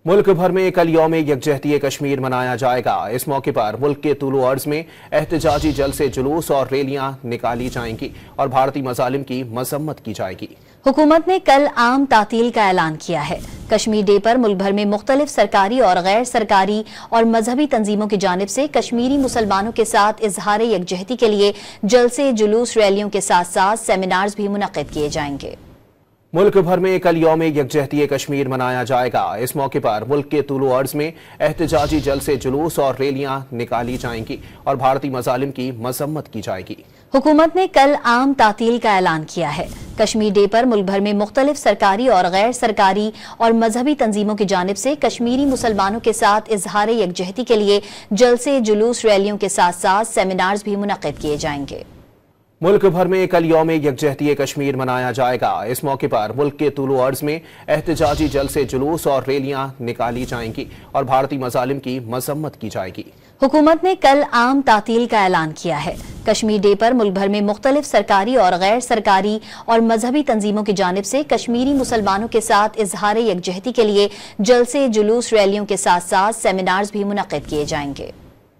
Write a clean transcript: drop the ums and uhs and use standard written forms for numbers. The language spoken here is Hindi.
मुल्क भर में कल यौम यकजहती कश्मीर मनाया जाएगा। इस मौके पर मुल्क के तुलु अर्ज में एहतजाजी जलसे, जुलूस और रैलियां निकाली जाएंगी और भारतीय मजालिम की मजम्मत की जाएगी। हुकूमत ने कल आम तातील का ऐलान किया है। कश्मीर डे पर मुल्क भर में मुख्तलिफ सरकारी और गैर सरकारी और मजहबी तंजीमों की जानिब से कश्मीरी मुसलमानों के साथ इजहार यकजहती के लिए जलसे, जुलूस, रैलियों के साथ साथ सेमिनार्स भी मुनक्किद किए जाएंगे। मुल्क भर में कल यौम यकजहती कश्मीर मनाया जाएगा। इस मौके पर मुल्क के तुलु अर्ज में एहतजाजी जलसे, जुलूस और रैलियां निकाली जाएंगी और भारतीय मजालिम की मजम्मत की जाएगी। हुकूमत ने कल आम तातील का ऐलान किया है। कश्मीर डे पर मुल्क भर में मुख्तलिफ सरकारी और गैर सरकारी और मजहबी तंजीमों की जानिब से कश्मीरी मुसलमानों के साथ इजहार यकजहती के लिए जलसे, जुलूस, रैलियों के साथ साथ सेमिनार्स भी मुनक्किद किए जाएंगे। मुल्क भर में कल यौम यकजहती कश्मीर मनाया जाएगा। इस मौके पर मुल्क के तुलु अर्ज में एहतजाजी जलसे, जुलूस और रैलियां निकाली जाएंगी और भारतीय मजालिम की मजम्मत की जाएगी। हुकूमत ने कल आम तातील का ऐलान किया है। कश्मीर डे पर मुल्क भर में मुख्तलिफ सरकारी और गैर सरकारी और मजहबी तंजीमों की जानिब से कश्मीरी मुसलमानों के साथ इजहार यकजहती के लिए जलसे, जुलूस, रैलियों के साथ साथ सेमिनार्स भी मुनक्किद किए जाएंगे।